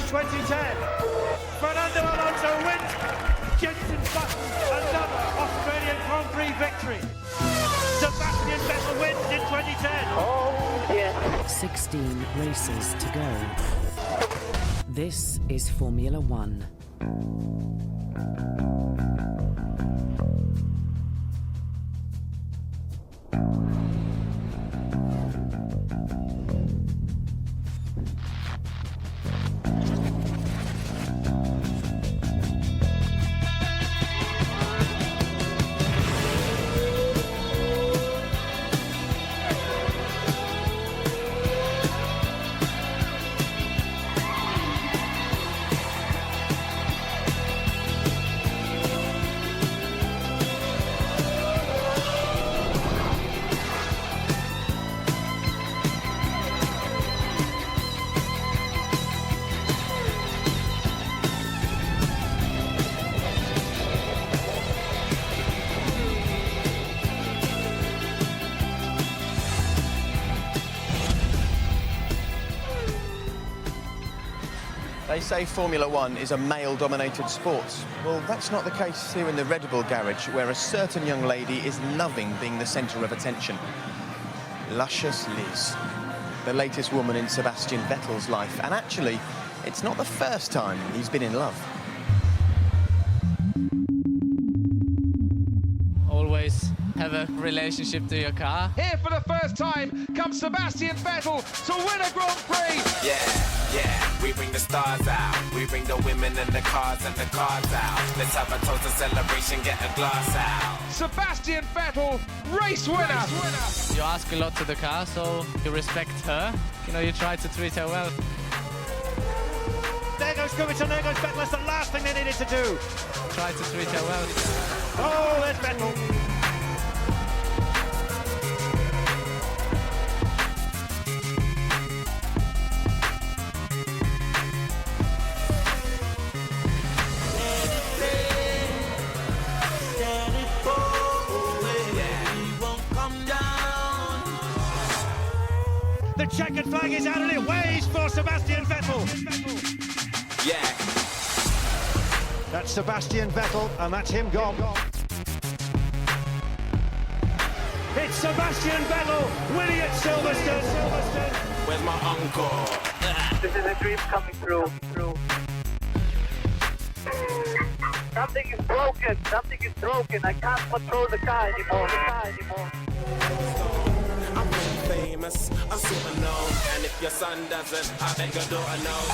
2010. Fernando Alonso wins. Jenson Button, another Australian Grand Prix victory. Sebastian Vettel wins in 2010. Oh, yeah. 16 races to go. This is Formula One. They say Formula One is a male-dominated sport. Well, that's not the case here in the Red Bull garage, where a certain young lady is loving being the centre of attention. Luscious Liz, the latest woman in Sebastian Vettel's life. And actually, it's not the first time he's been in love. Always have a relationship to your car. Here for the first time comes Sebastian Vettel to win a Grand Prix. Yeah, we bring the stars out. We bring the women and the cars out. Let's have a total celebration, get a glass out. Sebastian Vettel, race winner. You ask a lot to the car, so you respect her. You know, you try to treat her well. There goes Kubica, there goes Vettel. That's the last thing they needed to do. Try to treat her well. Oh, there's Vettel. The checkered flag is out and it waves for Sebastian Vettel. Yeah. That's Sebastian Vettel and that's him gone. It's Sebastian Vettel winning at Silverstone. Where's my uncle? This is a dream coming true. Something is broken. I can't control the car anymore. I'm famous, I'm super known. And if your son doesn't, I beg your daughter knows.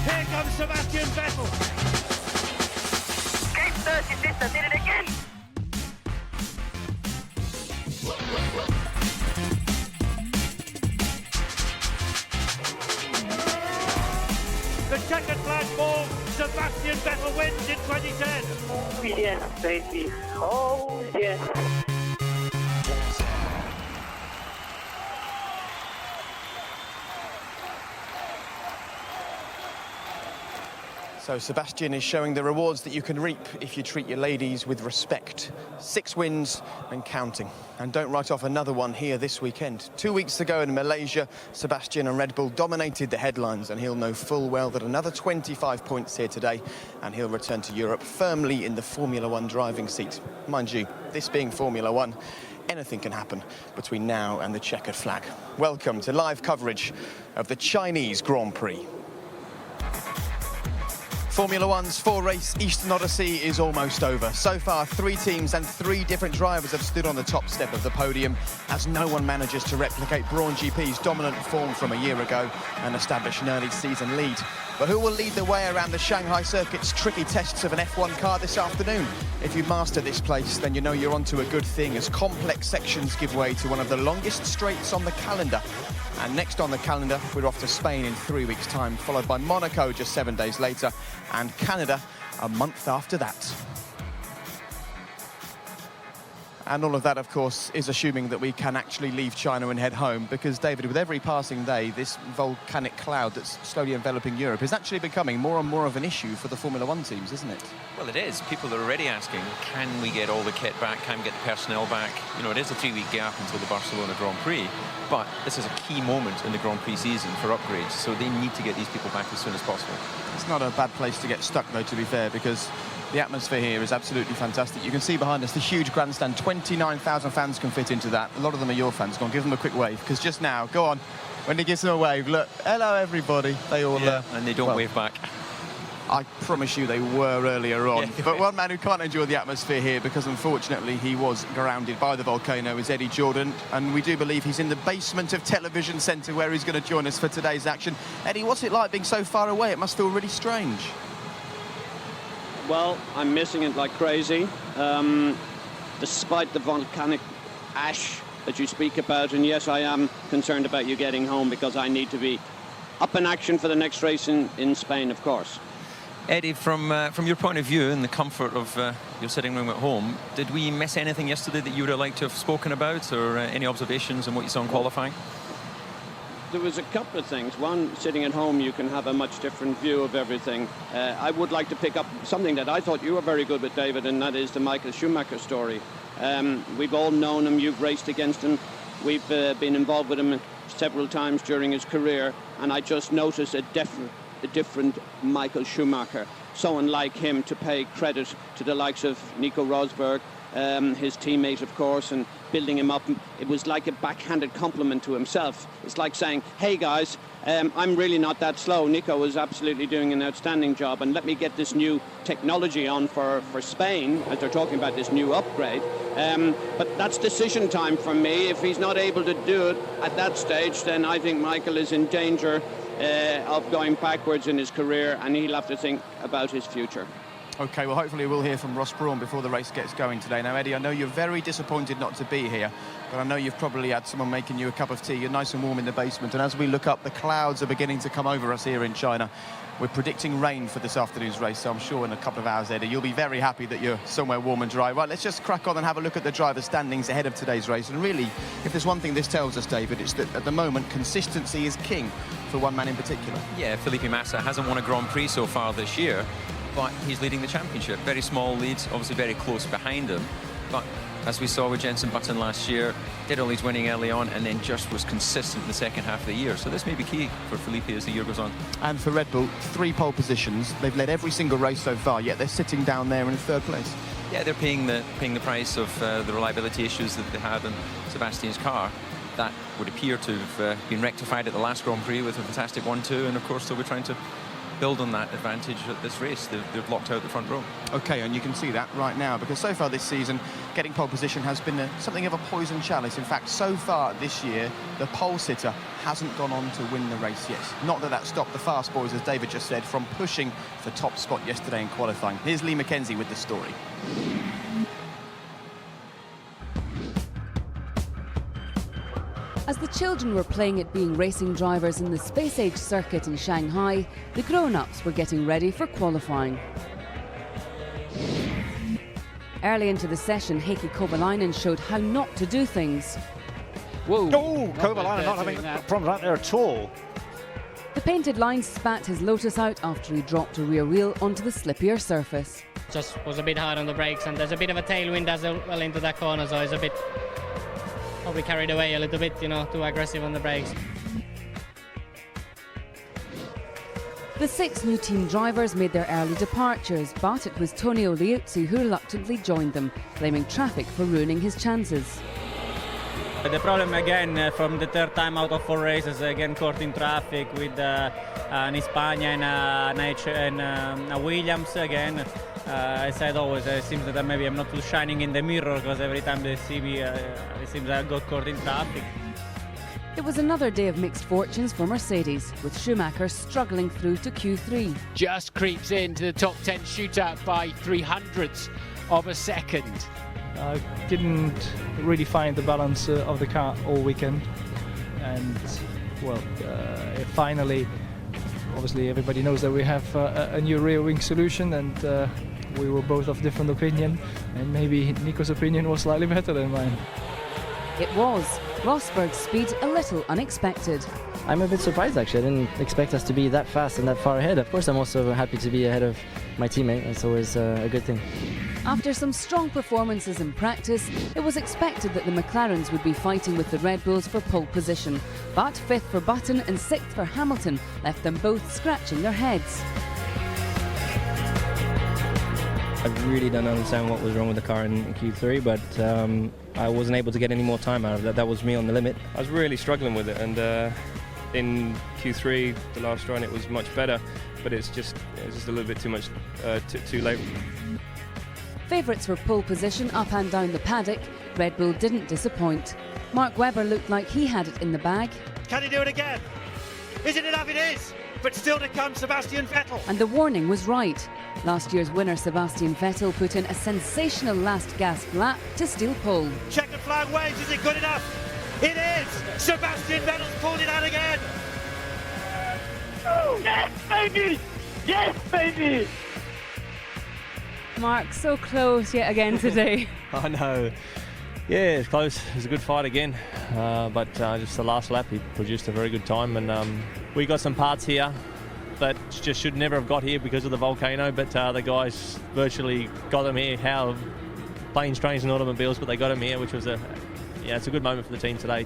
Here comes Sebastian Vettel. Game 36, I did it again. The checkered flag falls. Sebastian Vettel wins in 2010. Yes, baby. Oh, yes. So Sebastian is showing the rewards that you can reap if you treat your ladies with respect. 6 wins and counting. And don't write off another one here this weekend. 2 weeks ago in Malaysia, Sebastian and Red Bull dominated the headlines, and he'll know full well that another 25 points here today, and he'll return to Europe firmly in the Formula One driving seat. Mind you, this being Formula One, anything can happen between now and the checkered flag. Welcome to live coverage of the Chinese Grand Prix. Formula One's 4-race Eastern Odyssey is almost over. So far, 3 teams and 3 different drivers have stood on the top step of the podium as no one manages to replicate Brawn GP's dominant form from a year ago and establish an early season lead. But who will lead the way around the Shanghai circuit's tricky tests of an F1 car this afternoon? If you master this place, then you know you're onto a good thing as complex sections give way to one of the longest straights on the calendar. And next on the calendar, we're off to Spain in 3 weeks' time, followed by Monaco just 7 days later, and Canada a month after that. And all of that, of course, is assuming that we can actually leave China and head home, because, David, with every passing day, this volcanic cloud that's slowly enveloping Europe is actually becoming more and more of an issue for the Formula One teams, isn't it? Well, it is. People are already asking, can we get all the kit back? Can we get the personnel back? You know, it is a 3-week gap until the Barcelona Grand Prix, but this is a key moment in the Grand Prix season for upgrades, so they need to get these people back as soon as possible. It's not a bad place to get stuck, though, to be fair, because the atmosphere here is absolutely fantastic. You can see behind us the huge grandstand. 29,000 fans can fit into that. A lot of them are your fans. Go on, give them a quick wave, because just now, go on, when he gives them a wave, look, hello, everybody. They all... and they don't wave back. I promise you they were earlier on. Yeah. But one man who can't enjoy the atmosphere here, because unfortunately he was grounded by the volcano, is Eddie Jordan. And we do believe he's in the basement of Television Centre, where he's going to join us for today's action. Eddie, what's it like being so far away? It must feel really strange. Well, I'm missing it like crazy, despite the volcanic ash that you speak about. And yes, I am concerned about you getting home, because I need to be up in action for the next race in Spain, of course. Eddie, from your point of view and the comfort of your sitting room at home, did we miss anything yesterday that you would have liked to have spoken about, or any observations on what you saw in qualifying? There was a couple of things. One, sitting at home, you can have a much different view of everything. I would like to pick up something that I thought you were very good with, David, and that is the Michael Schumacher story. We've all known him, you've raced against him, we've been involved with him several times during his career, and I just noticed a different Michael Schumacher. So unlike him, to pay credit to the likes of Nico Rosberg, his teammate, of course, and building him up. It was like a backhanded compliment to himself. It's like saying, hey guys, I'm really not that slow. Nico was absolutely doing an outstanding job, and let me get this new technology on for Spain, as they're talking about this new upgrade. But that's decision time for me. If he's not able to do it at that stage, then I think Michael is in danger of going backwards in his career, and he'll have to think about his future. OK, well, hopefully we'll hear from Ross Brawn before the race gets going today. Now, Eddie, I know you're very disappointed not to be here, but I know you've probably had someone making you a cup of tea. You're nice and warm in the basement, and as we look up, the clouds are beginning to come over us here in China. We're predicting rain for this afternoon's race, so I'm sure in a couple of hours, Eddie, you'll be very happy that you're somewhere warm and dry. Right, let's just crack on and have a look at the driver standings ahead of today's race. And really, if there's one thing this tells us, David, it's that at the moment, consistency is king for one man in particular. Yeah, Felipe Massa hasn't won a Grand Prix so far this year, but he's leading the championship. Very small leads, obviously very close behind him. But as we saw with Jenson Button last year, did all his winning early on and then just was consistent in the second half of the year. So this may be key for Felipe as the year goes on. And for Red Bull, 3 pole positions. They've led every single race so far, yet they're sitting down there in 3rd place. Yeah, they're paying the price of the reliability issues that they had in Sebastian's car. That would appear to have been rectified at the last Grand Prix with a fantastic 1-2, and of course they'll be trying to build on that advantage at this race. They've locked out the front row. OK, and you can see that right now, because so far this season, getting pole position has been something of a poison chalice. In fact, so far this year, the pole sitter hasn't gone on to win the race yet. Not that stopped the fast boys, as David just said, from pushing for top spot yesterday in qualifying. Here's Lee McKenzie with the story. As the children were playing at being racing drivers in the space-age circuit in Shanghai, the grown-ups were getting ready for qualifying. Early into the session, Heikki Kovalainen showed how not to do things. Whoa! Oh, Kovalainen not having a problem right there at all. The painted line spat his Lotus out after he dropped a rear wheel onto the slippier surface. Just was a bit hard on the brakes, and there's a bit of a tailwind as well into that corner, so it's a bit probably carried away a little bit, you know, too aggressive on the brakes. The 6 new team drivers made their early departures, but it was Tonio Liuzzi who reluctantly joined them, blaming traffic for ruining his chances. The problem again, from the 3rd time out of 4 races, again caught in traffic with an Hispania and a Williams again. I said always, it seems that maybe I'm not too shining in the mirror, because every time they see me, it seems I got caught in traffic. It was another day of mixed fortunes for Mercedes, with Schumacher struggling through to Q3. Just creeps into the top 10 shootout by 300ths of a second. I didn't really find the balance of the car all weekend, and well, finally, obviously everybody knows that we have a new rear wing solution, and we were both of different opinion, and maybe Nico's opinion was slightly better than mine. It was. Rosberg's speed a little unexpected. I'm a bit surprised actually. I didn't expect us to be that fast and that far ahead. Of course, I'm also happy to be ahead of my teammate. That's always a good thing. After some strong performances in practice, it was expected that the McLarens would be fighting with the Red Bulls for pole position. But 5th for Button and 6th for Hamilton left them both scratching their heads. I really don't understand what was wrong with the car in Q3, but I wasn't able to get any more time out of that. That was me on the limit. I was really struggling with it, and in Q3, the last run, it was much better, but it's just a little bit too much too late. Favourites for pole position up and down the paddock, Red Bull didn't disappoint. Mark Webber looked like he had it in the bag. Can he do it again? Is it enough? It is! But still to come, Sebastian Vettel. And the warning was right. Last year's winner Sebastian Vettel put in a sensational last gasp lap to steal pole. Checkered flag waves, is it good enough? It is! Sebastian Vettel's pulled it out again! Oh, yes, baby! Yes, baby! Mark, so close yet again today. I know. Yeah, it's close. It was a good fight again, but just the last lap he produced a very good time, and we got some parts here that just should never have got here because of the volcano, but the guys virtually got them here. How planes, trains and automobiles, but they got them here, which was it's a good moment for the team today.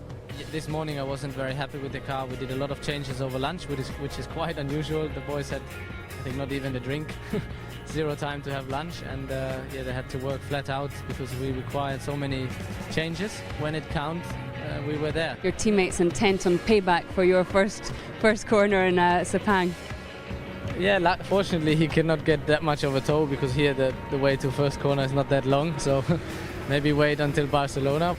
This morning I wasn't very happy with the car. We did a lot of changes over lunch, which is quite unusual. The boys had, I think, not even a drink. 0 time to have lunch, and they had to work flat out because we required so many changes. When it counted, we were there. Your teammates intent on payback for your first corner in Sepang. Yeah, fortunately he cannot get that much of a tow because here the way to first corner is not that long, so maybe wait until Barcelona.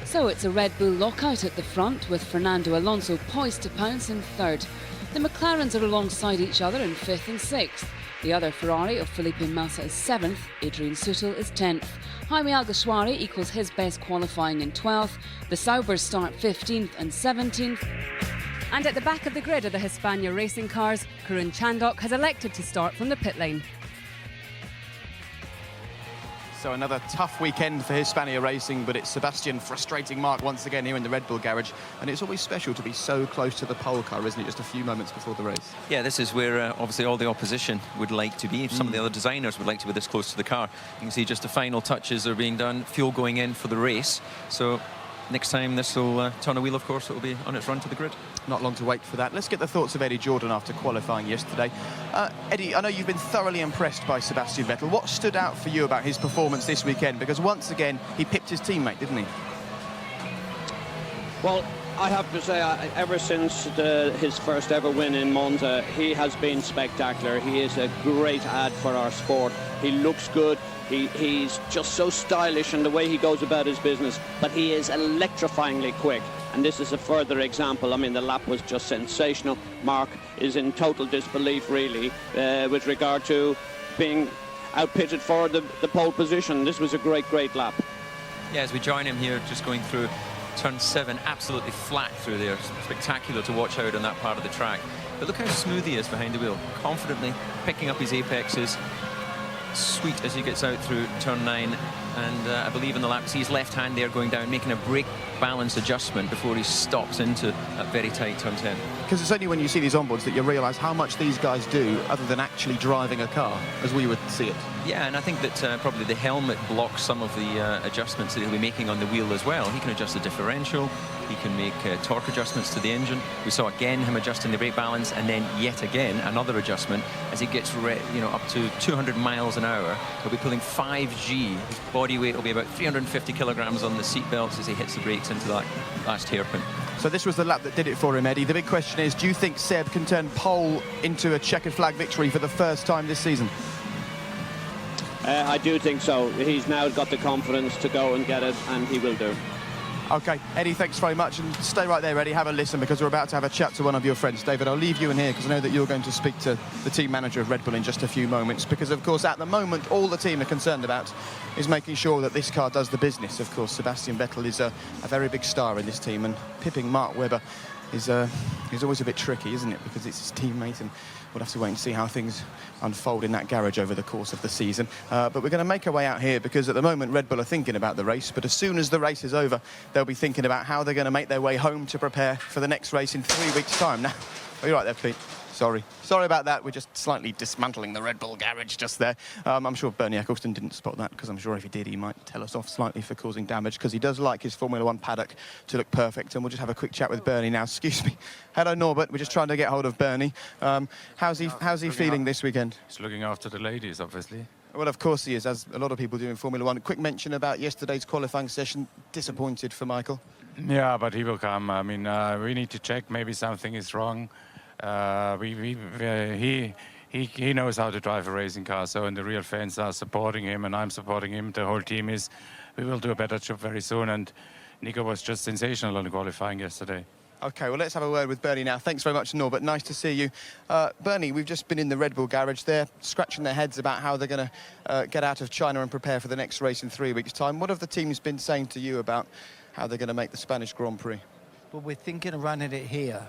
So it's a Red Bull lockout at the front with Fernando Alonso poised to pounce in 3rd. The McLarens are alongside each other in 5th and 6th. The other Ferrari of Felipe Massa is 7th, Adrian Sutil is 10th. Jaime Alguersuari equals his best qualifying in 12th. The Saubers start 15th and 17th. And at the back of the grid are the Hispania racing cars. Karun Chandhok has elected to start from the pit lane. So another tough weekend for Hispania Racing, but it's Sebastian frustrating Mark once again here in the Red Bull garage. And it's always special to be so close to the pole car, isn't it? Just a few moments before the race. Yeah, this is where obviously all the opposition would like to be. Some of the other designers would like to be this close to the car. You can see just the final touches are being done, fuel going in for the race. So next time this will turn a wheel, of course, it will be on its run to the grid. Not long to wait for that. Let's get the thoughts of Eddie Jordan after qualifying yesterday. Eddie, I know you've been thoroughly impressed by Sebastian Vettel. What stood out for you about his performance this weekend? Because once again, he pipped his teammate, didn't he? Well, I have to say, ever since his first ever win in Monza, he has been spectacular. He is a great add for our sport. He looks good. He's just so stylish in the way he goes about his business, but he is electrifyingly quick. And this is a further example. I mean, the lap was just sensational. Mark is in total disbelief, really, with regard to being outpitted for the pole position. This was a great lap. Yeah, as we join him here, just going through turn 7, absolutely flat through there. Spectacular to watch out on that part of the track. But look how smooth he is behind the wheel, confidently picking up his apexes. Sweet as he gets out through turn 9, and I believe in the lap, see his left hand there going down, making a brake balance adjustment before he stops into that very tight turn 10. Because it's only when you see these onboards that you realise how much these guys do other than actually driving a car, as we would see it. Yeah, and I think that probably the helmet blocks some of the adjustments that he'll be making on the wheel as well. He can adjust the differential, he can make torque adjustments to the engine. We saw again him adjusting the brake balance, and then yet again another adjustment as he gets up to 200 miles an hour. He'll be pulling 5G. His body weight will be about 350 kilograms on the seat belts as he hits the brakes into that last hairpin. So this was the lap that did it for him, Eddie. The big question is, do you think Seb can turn pole into a checkered flag victory for the first time this season? I do think so. He's now got the confidence to go and get it, and he will do. OK, Eddie, thanks very much. And stay right there, Eddie. Have a listen, because we're about to have a chat to one of your friends. David, I'll leave you in here, because I know that you're going to speak to the team manager of Red Bull in just a few moments, because, of course, at the moment, all the team are concerned about is making sure that this car does the business. Of course, Sebastian Vettel is a very big star in this team, and pipping Mark Webber is always a bit tricky, isn't it? Because it's his teammate, and we'll have to wait and see how things unfold in that garage over the course of the season. But we're going to make our way out here because at the moment Red Bull are thinking about the race, but as soon as the race is over, they'll be thinking about how they're going to make their way home to prepare for the next race in 3 weeks' time. Now, are you right there, Pete? Sorry about that. We're just slightly dismantling the Red Bull garage just there. I'm sure Bernie Ecclestone didn't spot that, because I'm sure if he did, he might tell us off slightly for causing damage, because he does like his Formula One paddock to look perfect. And we'll just have a quick chat with Bernie now. Excuse me. Hello, Norbert. We're just trying to get hold of Bernie. How's he feeling this weekend? He's looking after the ladies, obviously. Well, of course he is, as a lot of people do in Formula One. Quick mention about yesterday's qualifying session. Disappointed for Michael? Yeah, but he will come. I mean, we need to check. Maybe something is wrong. He knows how to drive a racing car, so and the real fans are supporting him, and I'm supporting him. The whole team is. We will do a better job very soon, and Nico was just sensational on qualifying yesterday. OK, well, let's have a word with Bernie now. Thanks very much, Norbert. Nice to see you. Bernie, we've just been in the Red Bull garage. They're scratching their heads about how they're going to get out of China and prepare for the next race in 3 weeks' time. What have the teams been saying to you about how they're going to make the Spanish Grand Prix? Well, we're thinking of running it here.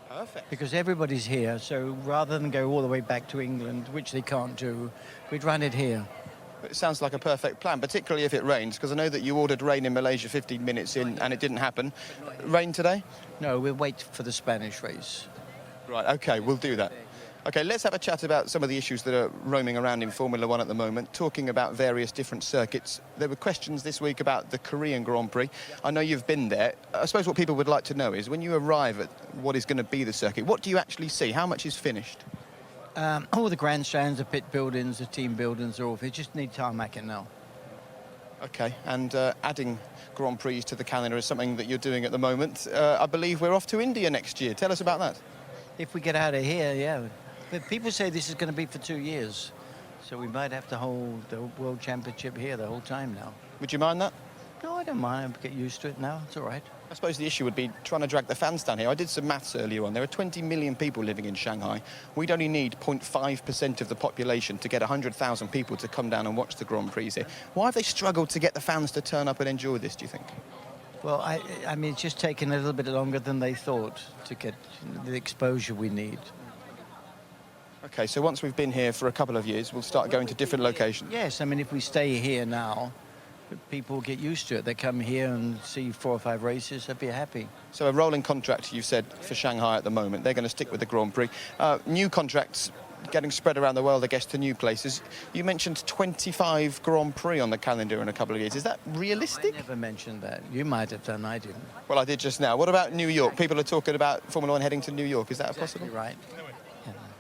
Perfect. Because everybody's here, so rather than go all the way back to England, which they can't do, we'd run it here. It sounds like a perfect plan, particularly if it rains, because I know that you ordered rain in Malaysia 15 minutes in and it didn't happen. Rain today? No, we'll wait for the Spanish race. Right, OK, we'll do that. OK, let's have a chat about some of the issues that are roaming around in Formula One at the moment, talking about various different circuits. There were questions this week about the Korean Grand Prix. I know you've been there. I suppose what people would like to know is when you arrive at what is going to be the circuit, what do you actually see? How much is finished? All the grandstands, the pit buildings, the team buildings are all finished. Just need tarmacking now. OK, and adding Grand Prix to the calendar is something that you're doing at the moment. I believe we're off to India next year. Tell us about that. If we get out of here, yeah. But people say this is going to be for 2 years. So we might have to hold the World Championship here the whole time now. Would you mind that? No, I don't mind. I get used to it now. It's all right. I suppose the issue would be trying to drag the fans down here. I did some maths earlier on. There are 20 million people living in Shanghai. We'd only need 0.5% of the population to get 100,000 people to come down and watch the Grand Prix here. Why have they struggled to get the fans to turn up and enjoy this, do you think? Well, I mean, it's just taken a little bit longer than they thought to get the exposure we need. OK, so once we've been here for a couple of years, we'll start going to different locations. Yes, I mean, if we stay here now, people get used to it. They come here and see 4 or 5 races, they'd be happy. So a rolling contract, you said, for Shanghai at the moment. They're going to stick with the Grand Prix. New contracts getting spread around the world, I guess, to new places. You mentioned 25 Grand Prix on the calendar in a couple of years. Is that realistic? I never mentioned that. You might have done, I didn't. Well, I did just now. What about New York? People are talking about Formula One heading to New York. Is that possible? Right.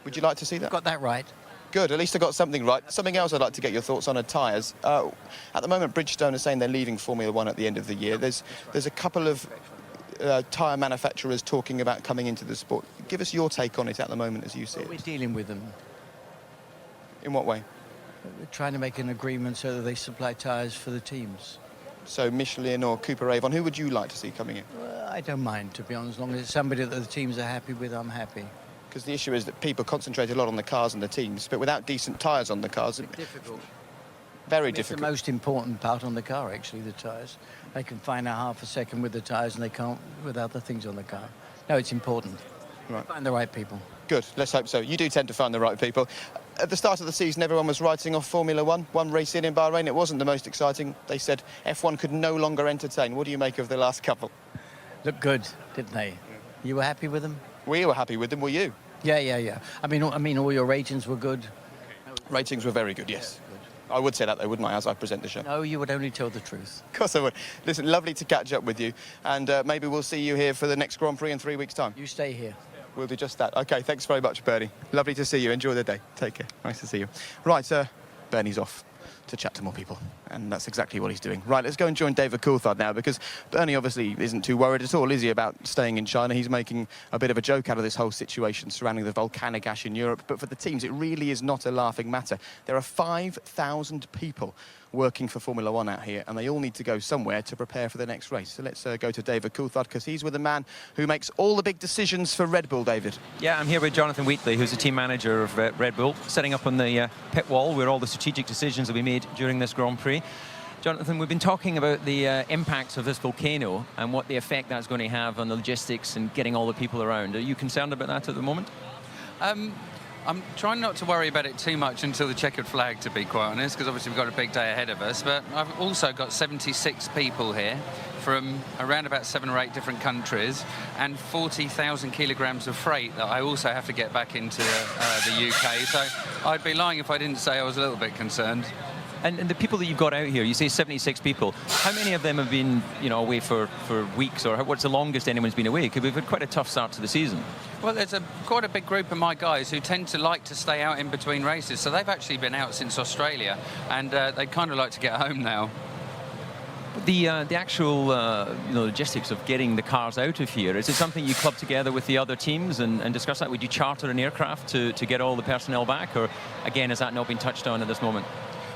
Would you like to see that? Got that right. Good, at least I got something right. Something else I'd like to get your thoughts on are tyres. At the moment, Bridgestone are saying they're leaving Formula One at the end of the year. There's a couple of tyre manufacturers talking about coming into the sport. Give us your take on it at the moment as you see it. We're dealing with them. In what way? We're trying to make an agreement so that they supply tyres for the teams. So Michelin or Cooper Avon, who would you like to see coming in? I don't mind, to be honest. As long as it's somebody that the teams are happy with, I'm happy. Because the issue is that people concentrate a lot on the cars and the teams, but without decent tyres on the cars... It's difficult. Very It's difficult. the most important part on the car, actually, the tyres. They can find out half a second with the tyres and they can't with other things on the car. No, it's important. Right. Find the right people. Good, let's hope so. You do tend to find the right people. At the start of the season, everyone was writing off Formula One. One race in Bahrain, it wasn't the most exciting. They said F1 could no longer entertain. What do you make of the last couple? Looked good, didn't they? You were happy with them? We were happy with them, were you? Yeah. I mean, all your ratings were good. Ratings were very good, yes. I would say that, though, wouldn't I, as I present the show? No, you would only tell the truth. Of course I would. Listen, lovely to catch up with you, and maybe we'll see you here for the next Grand Prix in 3 weeks' time. You stay here. We'll do just that. OK, thanks very much, Bernie. Lovely to see you. Enjoy the day. Take care. Nice to see you. Right, Bernie's off to chat to more people, and that's exactly what he's doing. Right, let's go and join David Coulthard now, because Bernie obviously isn't too worried at all, is he, about staying in China? He's making a bit of a joke out of this whole situation surrounding the volcanic ash in Europe, but for the teams, it really is not a laughing matter. There are 5,000 people working for Formula One out here, and they all need to go somewhere to prepare for the next race. So let's go to David Coulthard, because he's with the man who makes all the big decisions for Red Bull, David. Yeah, I'm here with Jonathan Wheatley, who's the team manager of Red Bull, setting up on the pit wall where all the strategic decisions will be made during this Grand Prix. Jonathan, we've been talking about the impacts of this volcano and what the effect that's going to have on the logistics and getting all the people around. Are you concerned about that at the moment? I'm trying not to worry about it too much until the checkered flag, to be quite honest, because obviously we've got a big day ahead of us. But I've also got 76 people here from around about 7 or 8 different countries and 40,000 kilograms of freight that I also have to get back into the UK. So I'd be lying if I didn't say I was a little bit concerned. And the people that you've got out here, you say 76 people. How many of them have been, away for weeks, or what's the longest anyone's been away? Because we've had quite a tough start to the season. Well, there's quite a big group of my guys who tend to like to stay out in between races. So they've actually been out since Australia, and they kind of like to get home now. The actual logistics of getting the cars out of here, is it something you club together with the other teams and discuss that? Would you charter an aircraft to get all the personnel back, or again, has that not been touched on at this moment?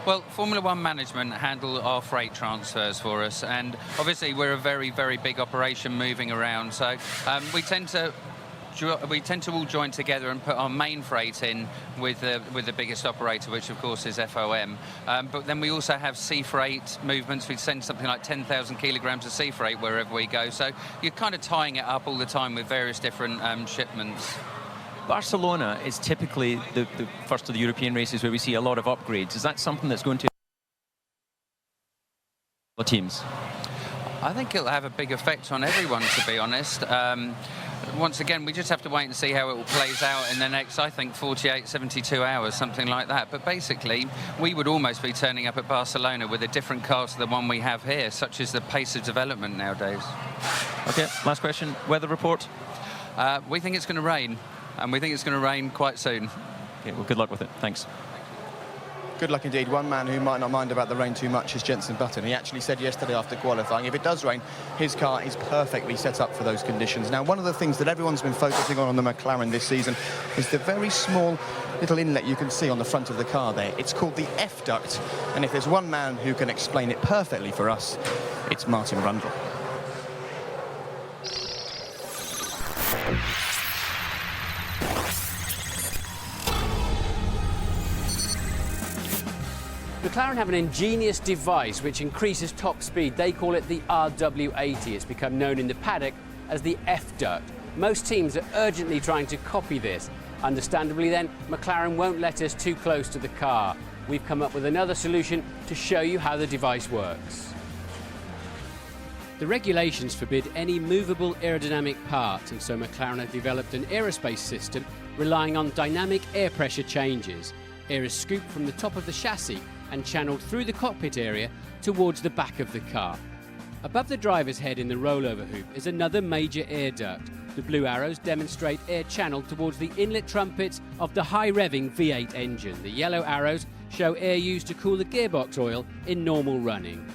Well, Formula One management handle our freight transfers for us, and obviously we're a very, very big operation moving around. So we tend to all join together and put our main freight in with the biggest operator, which of course is FOM. But then we also have sea freight movements. We send something like 10,000 kilograms of sea freight wherever we go. So you're kind of tying it up all the time with various different shipments. Barcelona is typically the first of the European races where we see a lot of upgrades. Is that something that's going to the teams? I think it'll have a big effect on everyone, to be honest. Once again, we just have to wait and see how it all plays out in the next, I think, 48, 72 hours, something like that. But basically, we would almost be turning up at Barcelona with a different car to the one we have here, such as the pace of development nowadays. Okay, last question. Weather report? We think it's going to rain. And we think it's going to rain quite soon. Okay, well, good luck with it. Thanks. Good luck indeed. One man who might not mind about the rain too much is Jenson Button. He actually said yesterday after qualifying, if it does rain, his car is perfectly set up for those conditions. Now, one of the things that everyone's been focusing on the McLaren this season is the very small little inlet you can see on the front of the car there. It's called the F duct. And if there's one man who can explain it perfectly for us, it's Martin Brundle. McLaren have an ingenious device which increases top speed. They call it the RW80. It's become known in the paddock as the F-duct. Most teams are urgently trying to copy this. Understandably then, McLaren won't let us too close to the car. We've come up with another solution to show you how the device works. The regulations forbid any movable aerodynamic parts, and so McLaren have developed an aerospace system relying on dynamic air pressure changes. Air is scooped from the top of the chassis and channeled through the cockpit area towards the back of the car. Above the driver's head in the rollover hoop is another major air duct. The blue arrows demonstrate air channeled towards the inlet trumpets of the high-revving V8 engine. The yellow arrows show air used to cool the gearbox oil in normal running.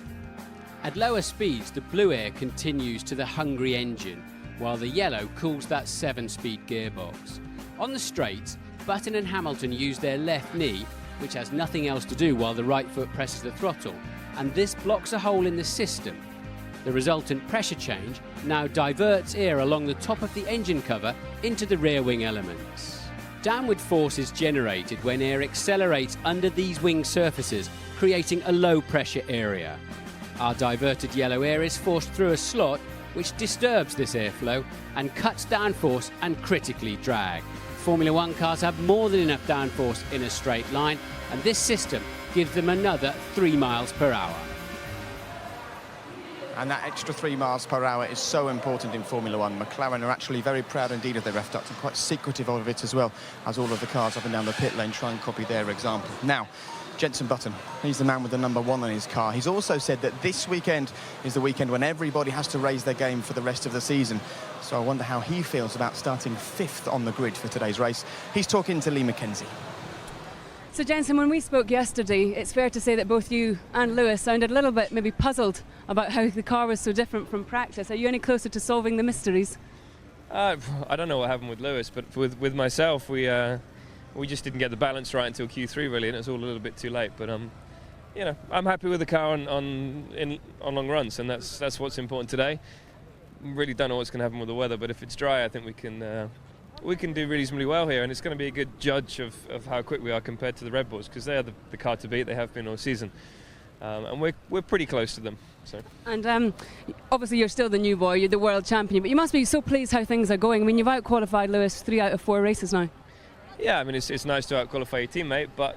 At lower speeds, the blue air continues to the hungry engine, while the yellow cools that 7-speed gearbox. On the straights, Button and Hamilton use their left knee, which has nothing else to do while the right foot presses the throttle, and this blocks a hole in the system. The resultant pressure change now diverts air along the top of the engine cover into the rear wing elements. Downward force is generated when air accelerates under these wing surfaces, creating a low pressure area. Our diverted yellow air is forced through a slot which disturbs this airflow and cuts downforce and critically drag. Formula One cars have more than enough downforce in a straight line, and this system gives them another 3 miles per hour. And that extra 3 miles per hour is so important in Formula One. McLaren are actually very proud indeed of their F-duct and quite secretive of it as well, as all of the cars up and down the pit lane try and copy their example. Now, Jenson Button, he's the man with the number 1 on his car. He's also said that this weekend is the weekend when everybody has to raise their game for the rest of the season. So I wonder how he feels about starting 5th on the grid for today's race. He's talking to Lee McKenzie. So Jenson, when we spoke yesterday, it's fair to say that both you and Lewis sounded a little bit maybe puzzled about how the car was so different from practice. Are you any closer to solving the mysteries? I don't know what happened with Lewis, but with myself, we just didn't get the balance right until Q3 really, and it was all a little bit too late. But you know, I'm happy with the car on long runs, and that's what's important today. Really don't know what's going to happen with the weather, but if it's dry, I think we can do reasonably well here, and it's going to be a good judge of how quick we are compared to the Red Bulls, because they are the car to beat. They have been all season. and we're pretty close to them. So. And obviously you're still the new boy, you're the world champion, but you must be so pleased how things are going. I mean, you've out-qualified Lewis 3 out of 4 races now. Yeah, I mean, it's nice to out-qualify your teammate, but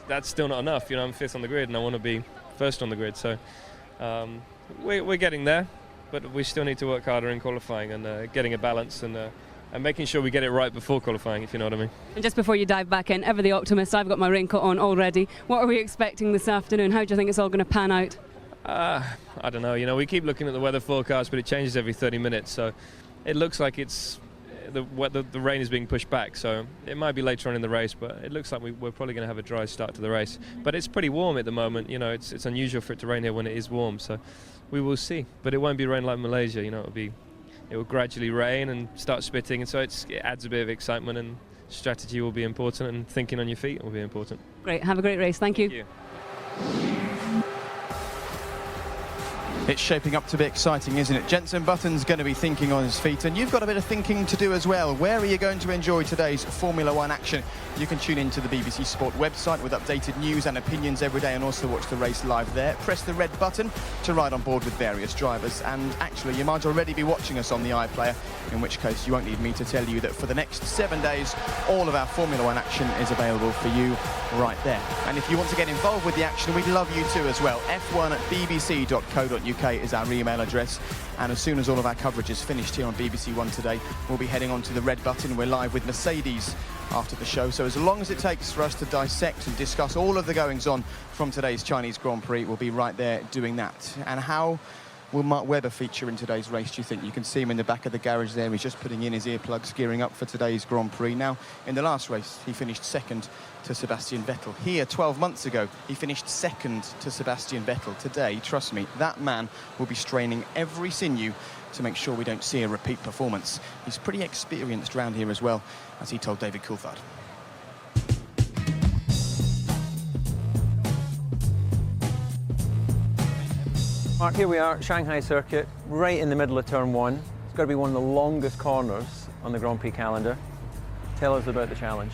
that's still not enough. You know, I'm 5th on the grid and I want to be 1st on the grid. So we're getting there, but we still need to work harder in qualifying and getting a balance and making sure we get it right before qualifying, if you know what I mean. And just before you dive back in, ever the optimist, I've got my raincoat on already. What are we expecting this afternoon? How do you think it's all going to pan out? I don't know. You know, we keep looking at the weather forecast, but it changes every 30 minutes. So it looks like it's the rain is being pushed back. So it might be later on in the race, but it looks like we're probably going to have a dry start to the race. But it's pretty warm at the moment. You know, it's unusual for it to rain here when it is warm. So we will see. But it won't be rain like Malaysia. You know, it will gradually rain and start spitting, and so it adds a bit of excitement. And strategy will be important, and thinking on your feet will be important. Great. Have a great race. Thank you. Thank you. It's shaping up to be exciting, isn't it? Jenson Button's going to be thinking on his feet, and you've got a bit of thinking to do as well. Where are you going to enjoy today's Formula One action? You can tune into the BBC Sport website with updated news and opinions every day, and also watch the race live there. Press the red button to ride on board with various drivers, and actually you might already be watching us on the iPlayer, in which case you won't need me to tell you that for the next 7 days all of our Formula One action is available for you right there. And if you want to get involved with the action, we'd love you too as well. f1@bbc.co.uk is our email address, and as soon as all of our coverage is finished here on BBC One today, we'll be heading on to the red button. We're live with Mercedes after the show, so as long as it takes for us to dissect and discuss all of the goings on from today's Chinese Grand Prix, we'll be right there doing that. And how will Mark Webber feature in today's race, do you think? You can see him in the back of the garage there. He's just putting in his earplugs, gearing up for today's Grand Prix. Now, in the last race, he finished 2nd to Sebastian Vettel. Here, 12 months ago, he finished 2nd to Sebastian Vettel. Today, trust me, that man will be straining every sinew to make sure we don't see a repeat performance. He's pretty experienced round here as well, as he told David Coulthard. Mark, here we are, Shanghai circuit, right in the middle of turn 1. It's got to be one of the longest corners on the Grand Prix calendar. Tell us about the challenge.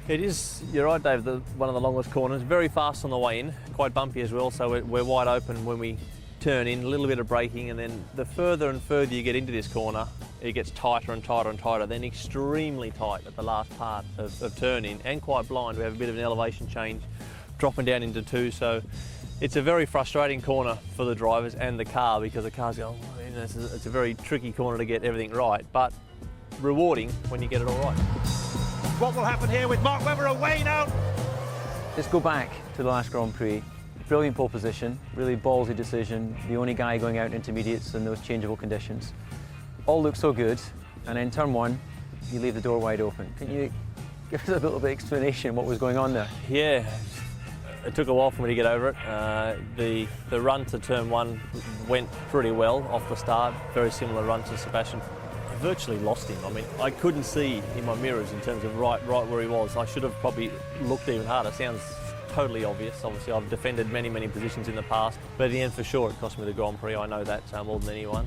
It is, you're right Dave, one of the longest corners, very fast on the way in, quite bumpy as well, so we're wide open when we turn in, a little bit of braking, and then the further and further you get into this corner, it gets tighter and tighter and tighter, then extremely tight at the last part of turn in, and quite blind. We have a bit of an elevation change dropping down into 2, so it's a very frustrating corner for the drivers and the car, because the car's going, oh, you know, it's a very tricky corner to get everything right, but rewarding when you get it all right. What will happen here with Mark Webber away now? Let's go back to the last Grand Prix. Brilliant pole position, really ballsy decision, the only guy going out in intermediates in those changeable conditions. All looks so good, and in turn 1, you leave the door wide open. Can you give us a little bit of explanation what was going on there? Yeah, it took a while for me to get over it. The run to turn 1 went pretty well off the start, very similar run to Sebastian. I virtually lost him. I mean, I couldn't see in my mirrors in terms of right where he was. I should have probably looked even harder. Sounds totally obvious. Obviously, I've defended many positions in the past, but in the end, for sure, it cost me the Grand Prix. I know that more than anyone.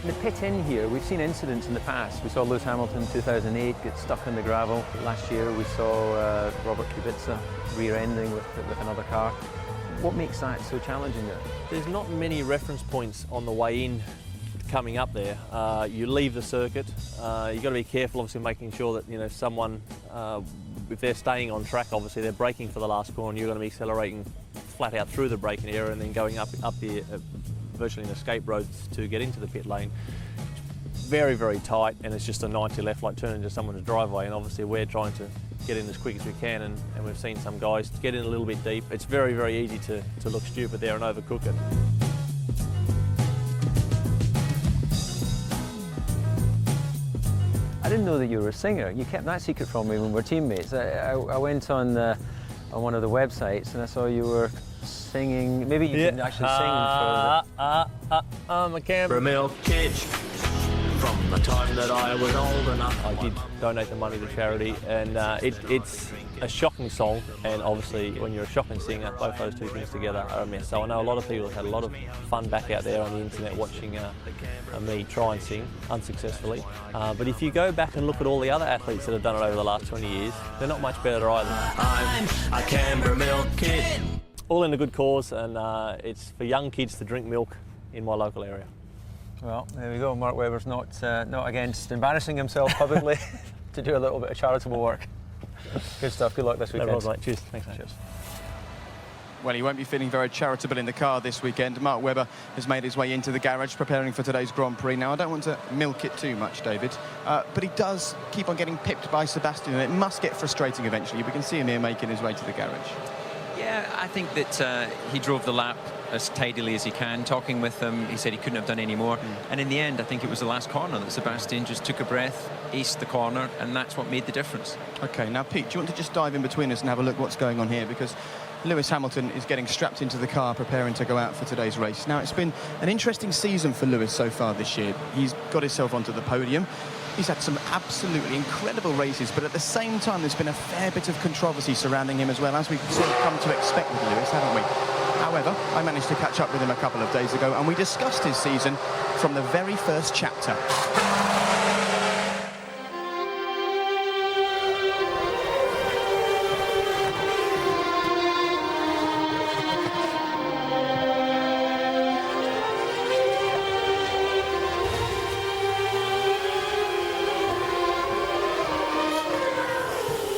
In the pit in here, we've seen incidents in the past. We saw Lewis Hamilton in 2008 get stuck in the gravel. Last year, we saw Robert Kubica rear-ending with another car. What makes that so challenging there? There's not many reference points on the way in coming up there. You leave the circuit. You've got to be careful, obviously, making sure that someone, if they're staying on track, obviously they're braking for the last corner. You're going to be accelerating flat out through the braking area and then going up the virtually an escape road to get into the pit lane. Very tight, and it's just a 90 left, like turning into someone's driveway. And obviously we're trying to get in as quick as we can, and we've seen some guys get in a little bit deep. It's very easy to look stupid there and overcook it. I didn't know that you were a singer. You kept that secret from me when we were teammates. I went on one of the websites and I saw you were singing. Maybe you can actually sing for the... I'm a camera. milk cage. From the time that I was old enough. I did donate the money to charity, and it's a shocking song, and obviously when you're a shocking singer, both those two things together are a mess. So I know a lot of people have had a lot of fun back out there on the internet watching me try and sing unsuccessfully. But if you go back and look at all the other athletes that have done it over the last 20 years, they're not much better either. I'm a Canberra milk kid. All in a good cause, and it's for young kids to drink milk in my local area. Well, there we go. Mark Webber's not against embarrassing himself publicly to do a little bit of charitable work. Good stuff. Good luck this weekend. No problem, mate. Cheers. Thanks, mate. Cheers. Well, he won't be feeling very charitable in the car this weekend. Mark Webber has made his way into the garage preparing for today's Grand Prix. Now, I don't want to milk it too much, David, but he does keep on getting pipped by Sebastian, and it must get frustrating eventually. We can see him here making his way to the garage. Yeah, I think that he drove the lap as tidily as he can. Talking with him, he said he couldn't have done any more. And in the end, I think it was the last corner that Sebastian just took a breath, aced the corner, and that's what made the difference. OK, now, Pete, do you want to just dive in between us and have a look what's going on here? Because Lewis Hamilton is getting strapped into the car, preparing to go out for today's race. Now, it's been an interesting season for Lewis so far this year. He's got himself onto the podium. He's had some absolutely incredible races, but at the same time, there's been a fair bit of controversy surrounding him as well, as we've sort of come to expect with Lewis, haven't we? However, I managed to catch up with him a couple of days ago, and we discussed his season from the very first chapter.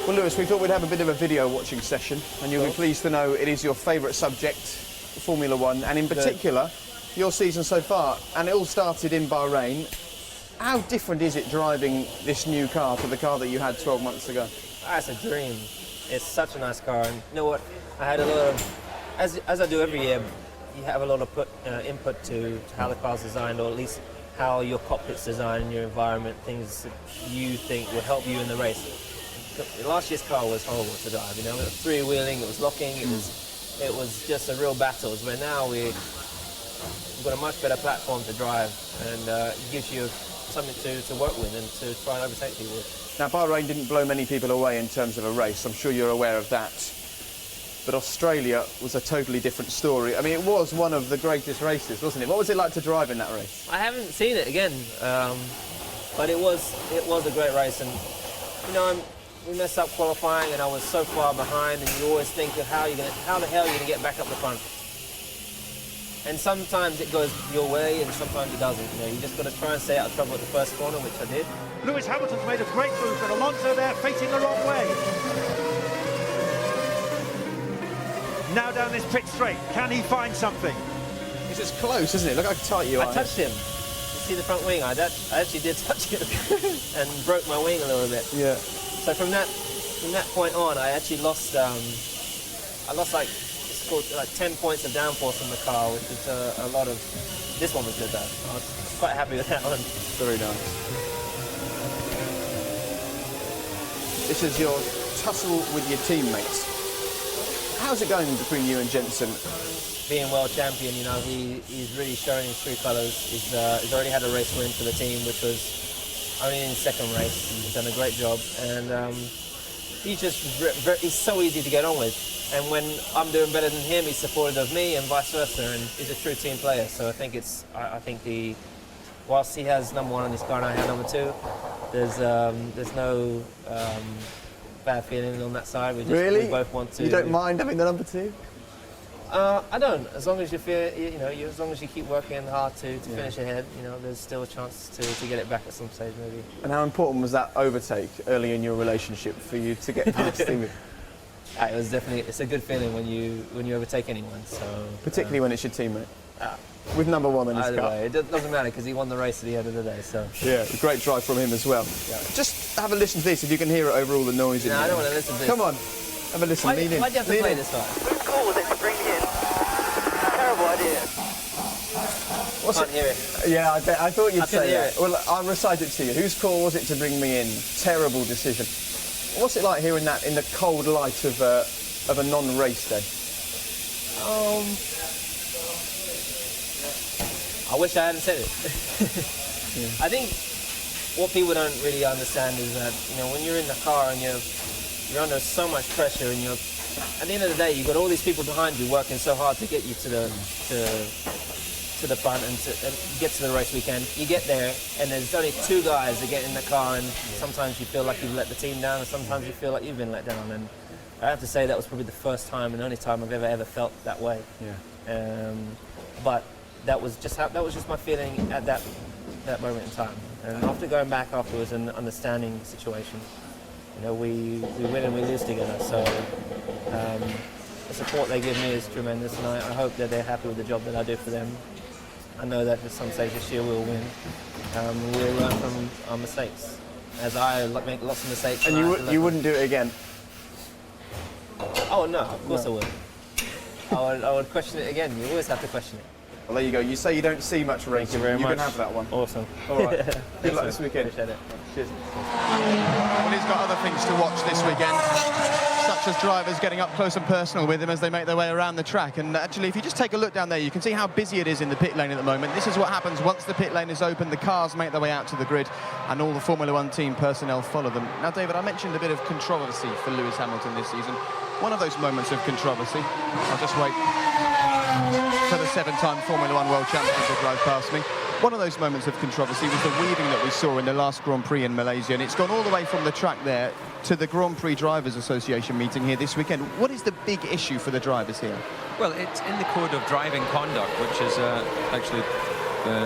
Well, Lewis, we thought we'd have a bit of a video watching session, and you'll be pleased to know it is your favourite subject, Formula One, and in particular, your season so far. And it all started in Bahrain. How different is it driving this new car to the car that you had 12 months ago? It's a dream. It's such a nice car, and you know what? I had a lot of, as I do every year, you have a lot of input to how the car's designed, or at least how your cockpit's designed and your environment, things that you think will help you in the race. Last year's car was horrible to drive, you know, it was freewheeling, it was locking, it was just a real battle. Where now we've got a much better platform to drive, and it gives you something to work with and to try and overtake people with. Now, Bahrain didn't blow many people away in terms of a race. I'm sure you're aware of that. But Australia was a totally different story. I mean, it was one of the greatest races, wasn't it? What was it like to drive in that race? I haven't seen it again, but it was a great race, and you know, we messed up qualifying, and I was so far behind, and you always think of how the hell you're gonna get back up the front. And sometimes it goes your way, and sometimes it doesn't. You know, you just got to try and stay out of trouble at the first corner, which I did. Lewis Hamilton's made a great move, but Alonso there facing the wrong way. Now down this pit straight, can he find something? This is close, isn't it? Look how tight you are. I touched him. You see the front wing? I actually did touch him and broke my wing a little bit. Yeah. So from that point on, I actually lost. I lost like 10 points of downforce in the car, which is a lot of. This one was good though. I was quite happy with that one. Very nice. This is your tussle with your teammates. How's it going between you and Jensen? Being world champion, you know, he's really showing his true colours. He's already had a race win for the team, which was only in his second race. He's done a great job, and he's so easy to get on with. And when I'm doing better than him, he's supportive of me, and vice versa. And he's a true team player. So I think whilst he has number one on his car and I have number two, there's no bad feeling on that side. We both want to. You don't mind having the number two? I don't. As long as you feel, as long as you keep working hard to finish ahead, you know, there's still a chance to get it back at some stage, maybe. And how important was that overtake early in your relationship for you to get past him? It was definitely. It's a good feeling when you overtake anyone. So particularly when it's your teammate. With number one in his car. Way, it doesn't matter because he won the race at the end of the day. So yeah, a great drive from him as well. Yeah. Just have a listen to this if you can hear it over all the noise. No, I don't want to listen to this. Come on, have a listen. Why'd you have to play this guy? Whose call was it to bring me in? Terrible idea. Can't hear it. Yeah, I thought you'd say that. It. Well, I'll recite it to you. Whose call was it to bring me in? Terrible decision. What's it like hearing that in the cold light of a non-race day? I wish I hadn't said it. I think what people don't really understand is that, you know, when you're in the car and you're under so much pressure, and at the end of the day, you've got all these people behind you working so hard to get you to the front and get to the race weekend. You get there, and there's only 2 guys that get in the car, and sometimes you feel like you've let the team down, and sometimes you feel like you've been let down. And I have to say that was probably the first time and only time I've ever felt that way. Yeah. But that was just my feeling at that moment in time. And after going back afterwards and understanding the situation, you know, we win and we lose together. So the support they give me is tremendous, and I hope that they're happy with the job that I do for them. I know that at some stage this year we'll win. We'll learn from our mistakes, as I make lots of mistakes. And you wouldn't do it again? Oh no, of course I would. I would question it again. You always have to question it. Well, there you go. You say you don't see much racing. Thank you very much. You can have that one. Awesome. All right. Good luck this weekend. Appreciate it. Cheers. Well, he's got other things to watch this weekend, such as drivers getting up close and personal with him as they make their way around the track. And actually, if you just take a look down there, you can see how busy it is in the pit lane at the moment. This is what happens once the pit lane is open. The cars make their way out to the grid, and all the Formula One team personnel follow them. Now, David, I mentioned a bit of controversy for Lewis Hamilton this season. One of those moments of controversy, I'll just wait for the 7-time Formula One World Champion to drive past me. One of those moments of controversy was the weaving that we saw in the last Grand Prix in Malaysia, and it's gone all the way from the track there to the Grand Prix Drivers Association meeting here this weekend. What is the big issue for the drivers here? Well, it's in the Code of Driving Conduct, which is actually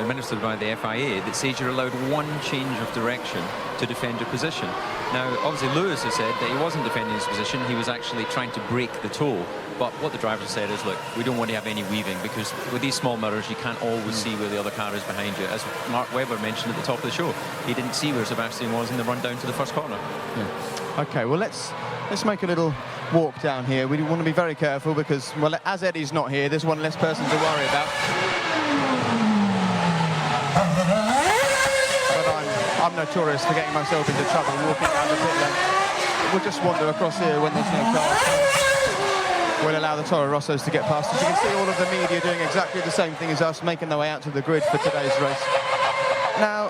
administered by the FIA, that says you're allowed 1 change of direction to defend your position. Now, obviously, Lewis has said that he wasn't defending his position, he was actually trying to break the toe. But what the drivers said is, look, we don't want to have any weaving, because with these small mirrors, you can't always see where the other car is behind you. As Mark Webber mentioned at the top of the show, he didn't see where Sebastian was in the run down to the first corner. Yeah. OK, well, let's make a little walk down here. We want to be very careful because, well, as Eddie's not here, there's one less person to worry about. But I'm notorious for getting myself into trouble walking down the pit lane. We'll just wander across here when there's no cars. We'll allow the Toro Rossos to get past us. You can see all of the media doing exactly the same thing as us, making their way out to the grid for today's race. Now,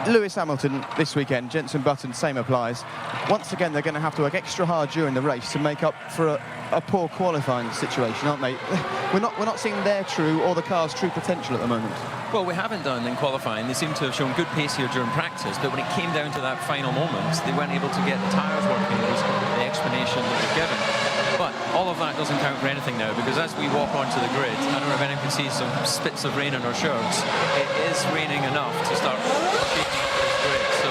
Lewis Hamilton this weekend, Jenson Button, same applies. Once again, they're going to have to work extra hard during the race to make up for a poor qualifying situation, aren't they? We're not seeing their true or the car's true potential at the moment. Well, we haven't done in qualifying. They seem to have shown good pace here during practice, but when it came down to that final moment, they weren't able to get the tyres working. It was the explanation that was given. But all of that doesn't count for anything now, because as we walk onto the grid, I don't know if anyone can see some spits of rain on our shirts. It is raining enough to start shaking this grid. So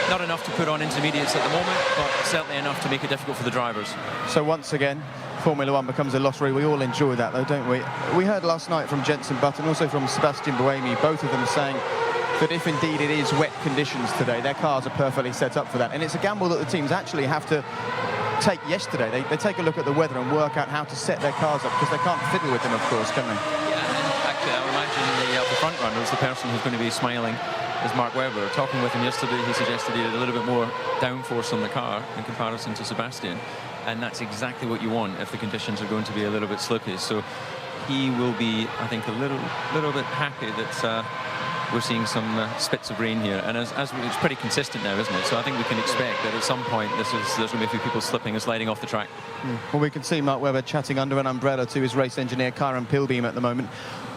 not enough to put on intermediates at the moment, but certainly enough to make it difficult for the drivers. So once again, Formula One becomes a lottery. We all enjoy that, though, don't we? We heard last night from Jenson Button, also from Sebastian Buemi, both of them saying that if indeed it is wet conditions today, their cars are perfectly set up for that. And it's a gamble that the teams actually have to take yesterday. They take a look at the weather and work out how to set their cars up, because they can't fiddle with them, of course, can they? Yeah, and actually, I would imagine the front runner is the person who's going to be smiling is Mark Webber. Talking with him yesterday, he suggested he had a little bit more downforce on the car in comparison to Sebastian, and that's exactly what you want if the conditions are going to be a little bit slippy. So he will be, I think, a little bit happy that we're seeing some spits of rain here, and as it's pretty consistent now, isn't it? So I think we can expect that at some point there's going to be a few people slipping and sliding off the track. Well, we can see Mark Webber chatting under an umbrella to his race engineer Kyron Pilbeam at the moment.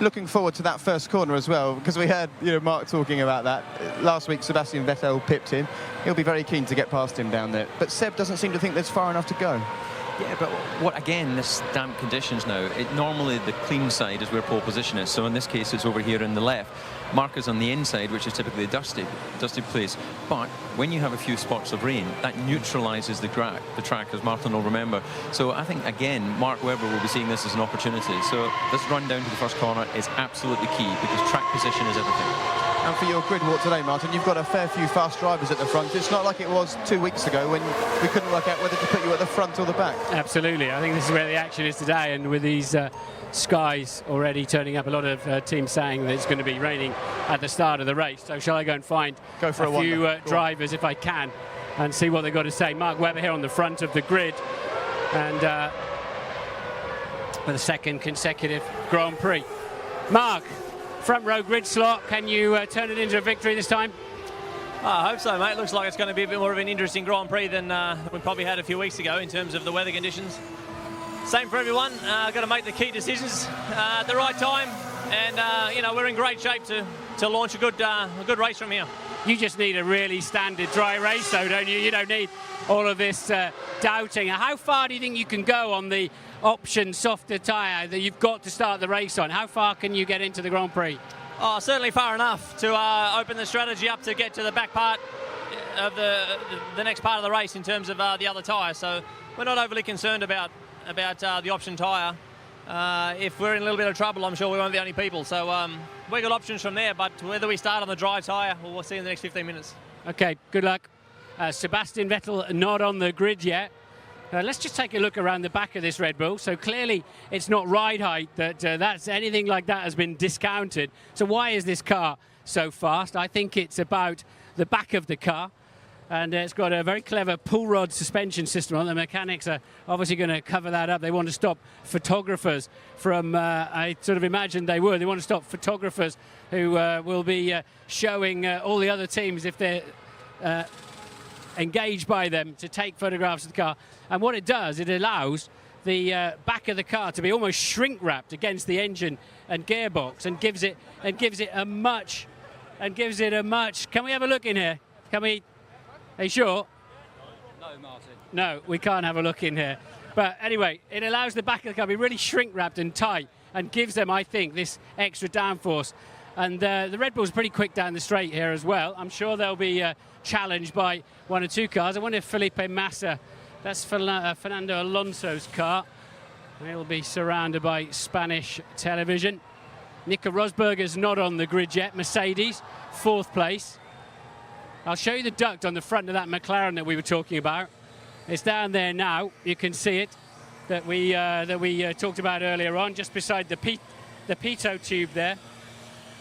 Looking forward to that first corner as well, because we heard Mark talking about that last week. Sebastian Vettel pipped him. He'll be very keen to get past him down there, but Seb doesn't seem to think there's far enough to go. Yeah, but again, this damp conditions now, normally the clean side is where pole position is, so in this case it's over here in the left. Mark is on the inside, which is typically a dusty place, but when you have a few spots of rain, that neutralises the track, as Martin will remember. So I think, again, Mark Webber will be seeing this as an opportunity. So this run down to the first corner is absolutely key, because track position is everything. And for your grid walk today, Martin, you've got a fair few fast drivers at the front. It's not like it was 2 weeks ago when we couldn't work out whether to put you at the front or the back. Absolutely. I think this is where the action is today, and with these skies already turning up, a lot of teams saying that it's going to be raining at the start of the race. So shall I go and find a few drivers, if I can, and see what they've got to say. Mark Webber here on the front of the grid, and for the second consecutive Grand Prix. Mark, front row grid slot, can you turn it into a victory this time? I hope so, mate. Looks like it's going to be a bit more of an interesting Grand Prix than we probably had a few weeks ago in terms of the weather conditions. Same for everyone. Got to make the key decisions at the right time, and you know, we're in great shape to launch a good race from here. You just need a really standard dry race, though, don't you? You don't need all of this doubting. How far do you think you can go on the option softer tyre that you've got to start the race on? How far can you get into the Grand Prix? Oh, certainly far enough to open the strategy up to get to the back part of the next part of the race in terms of the other tyre. So we're not overly concerned about the option tyre. If we're in a little bit of trouble, I'm sure we won't be the only people. So we've got options from there, but whether we start on the dry tyre, we'll see in the next 15 minutes. Okay, good luck. Sebastian Vettel not on the grid yet. Let's just take a look around the back of this Red Bull. So clearly it's not ride height that's anything like that has been discounted. So why is this car so fast? I think it's about the back of the car, and it's got a very clever pull rod suspension system on. The mechanics are obviously going to cover that up. They want to stop photographers from, I sort of imagined they would. They want to stop photographers who will be showing all the other teams if they're engaged by them to take photographs of the car. And what it does, it allows the back of the car to be almost shrink wrapped against the engine and gearbox, and gives it a much. Can we have a look in here? Can we? Are you sure? No, Martin. No, we can't have a look in here. But anyway, it allows the back of the car to be really shrink wrapped and tight, and gives them, I think, this extra downforce. And the Red Bull's pretty quick down the straight here as well. I'm sure they'll be challenged by one or two cars. I wonder if Felipe Massa, that's Fernando Alonso's car, he'll be surrounded by Spanish television. Nico Rosberger's not on the grid yet. Mercedes, 4th place. I'll show you the duct on the front of that McLaren that we were talking about. It's down there now. You can see it, that we talked about earlier on, just beside the pitot tube there.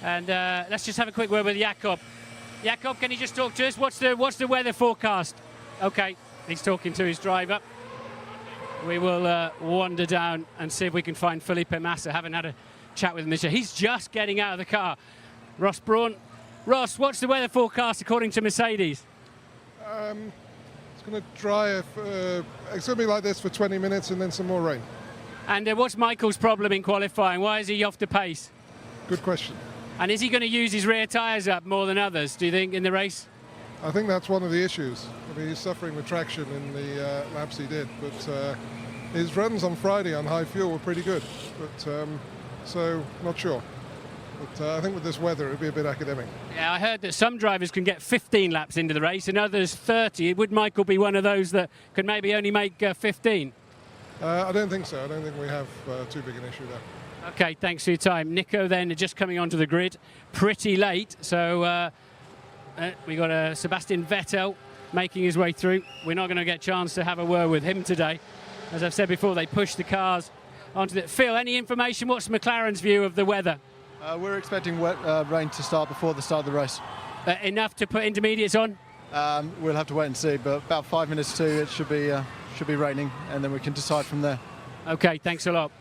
And let's just have a quick word with Jakob. Jakob, can you just talk to us? What's the weather forecast? Okay, he's talking to his driver. We will wander down and see if we can find Felipe Massa. Haven't had a chat with him this year. He's just getting out of the car. Ross Brawn. Ross, what's the weather forecast according to Mercedes? It's going to dry. It's going to be like this for 20 minutes and then some more rain. And what's Michael's problem in qualifying? Why is he off the pace? Good question. And is he going to use his rear tyres up more than others, do you think, in the race? I think that's one of the issues. I mean, he's suffering with traction in the laps he did, but his runs on Friday on high fuel were pretty good. But so, not sure. But I think with this weather, it would be a bit academic. Yeah, I heard that some drivers can get 15 laps into the race and others 30. Would Michael be one of those that could maybe only make 15? I don't think so. I don't think we have too big an issue there. Okay, thanks for your time. Nico then just coming onto the grid pretty late. So we got Sebastian Vettel making his way through. We're not going to get a chance to have a word with him today. As I've said before, they push the cars onto the... Phil, any information? What's McLaren's view of the weather? We're expecting wet rain to start before the start of the race. Enough to put intermediates on? We'll have to wait and see, but about 5 minutes to it should be raining, and then we can decide from there. Okay, thanks a lot.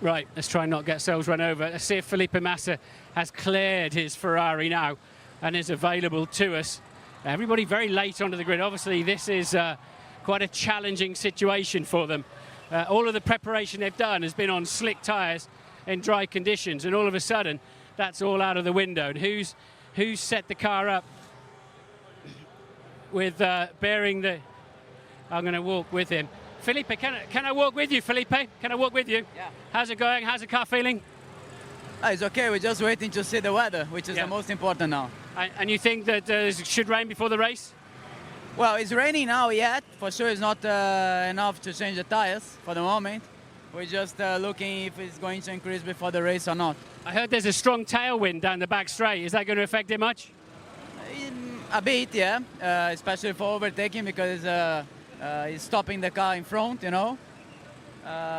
Right, let's try and not get ourselves run over. Let's see if Felipe Massa has cleared his Ferrari now and is available to us. Everybody very late onto the grid. Obviously, this is quite a challenging situation for them. All of the preparation they've done has been on slick tyres in dry conditions, and all of a sudden, that's all out of the window. And who's set the car up with bearing the... I'm going to walk with him. Felipe, can I walk with you, Felipe? Can I walk with you? Yeah. How's it going? How's the car feeling? It's okay. We're just waiting to see the weather, which is the most important now. And you think that it should rain before the race? Well, it's raining now yet. For sure, it's not enough to change the tires for the moment. We're just looking if it's going to increase before the race or not. I heard there's a strong tailwind down the back straight. Is that going to affect it much? A bit, yeah. Especially for overtaking, because it's stopping the car in front, you know.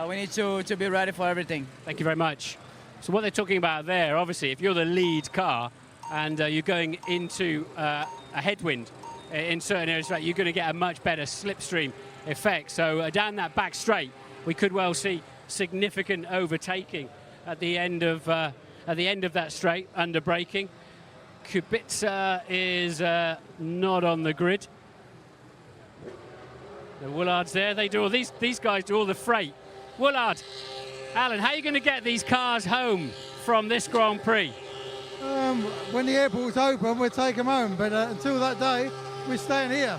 We need to be ready for everything. Thank you very much. So what they're talking about there, obviously, if you're the lead car and you're going into a headwind in certain areas, you're going to get a much better slipstream effect. So down that back straight, we could well see significant overtaking at the end of that straight under braking. Kubica is not on the grid. The Woolard's there. They do all these guys do all the freight. Woolard, Alan, how are you going to get these cars home from this Grand Prix? When the airport's open, we'll take them home. But until that day, we're staying here.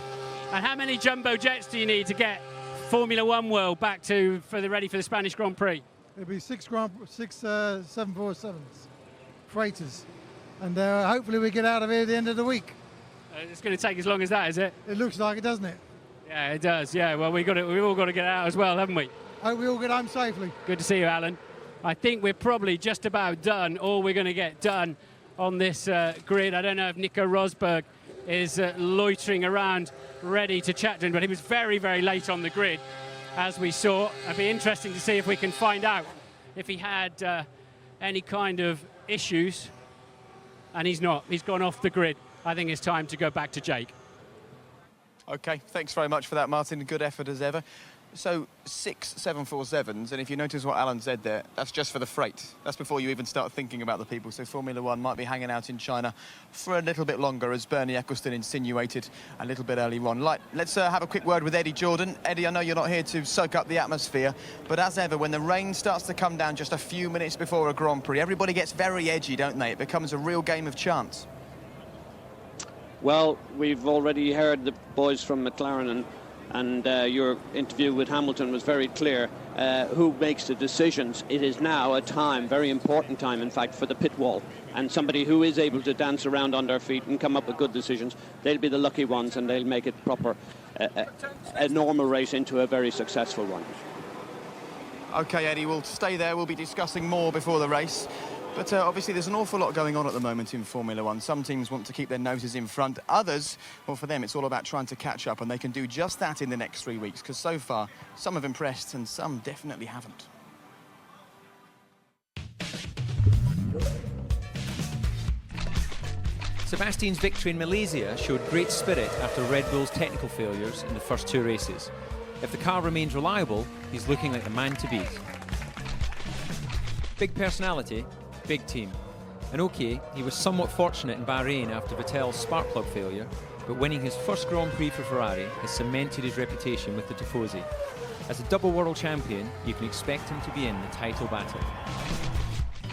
And how many jumbo jets do you need to get Formula One World back to ready for the Spanish Grand Prix? It'll be six 747s, freighters. And hopefully we get out of here at the end of the week. It's going to take as long as that, is it? It looks like it, doesn't it? Yeah, it does. Yeah, well, we've all got to get out as well, haven't we? Hope we all get home safely. Good to see you, Alan. I think we're probably just about done, all we're going to get done on this grid. I don't know if Nico Rosberg is loitering around ready to chat to him, but he was very, very late on the grid, as we saw. It'd be interesting to see if we can find out if he had any kind of issues, and he's not. He's gone off the grid. I think it's time to go back to Jake. OK, thanks very much for that, Martin. Good effort as ever. So 6 747s, and if you notice what Alan said there, that's just for the freight. That's before you even start thinking about the people. So Formula One might be hanging out in China for a little bit longer, as Bernie Ecclestone insinuated a little bit earlier on. Let's have a quick word with Eddie Jordan. Eddie, I know you're not here to soak up the atmosphere, but as ever, when the rain starts to come down just a few minutes before a Grand Prix, everybody gets very edgy, don't they? It becomes a real game of chance. Well, we've already heard the boys from McLaren, and your interview with Hamilton was very clear. Who makes the decisions? It is now a time, very important time, in fact, for the pit wall. And somebody who is able to dance around on their feet and come up with good decisions, they'll be the lucky ones, and they'll make it proper, a normal race into a very successful one. OK, Eddie, we'll stay there. We'll be discussing more before the race. But obviously there's an awful lot going on at the moment in Formula One. Some teams want to keep their noses in front. Others, well, for them, it's all about trying to catch up, and they can do just that in the next 3 weeks, because so far, some have impressed and some definitely haven't. Sebastian's victory in Malaysia showed great spirit after Red Bull's technical failures in the first 2 races. If the car remains reliable, he's looking like the man to beat. Big personality, big team. And OK, he was somewhat fortunate in Bahrain after Vettel's spark plug failure, but winning his first Grand Prix for Ferrari has cemented his reputation with the Tifosi. As a double world champion, you can expect him to be in the title battle.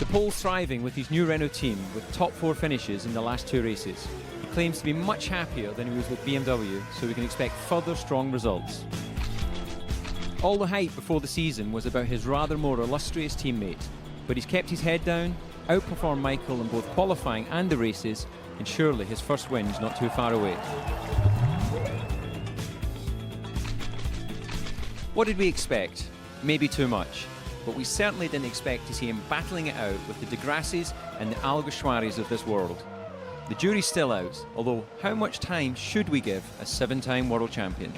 The Pole's thriving with his new Renault team, with top 4 finishes in the last 2 races. He claims to be much happier than he was with BMW, so we can expect further strong results. All the hype before the season was about his rather more illustrious teammate, but he's kept his head down, outperformed Michael in both qualifying and the races, and surely his first win's not too far away. What did we expect? Maybe too much, but we certainly didn't expect to see him battling it out with the De Grassis and the Alguersuaris of this world. The jury's still out, although how much time should we give a 7-time world champion?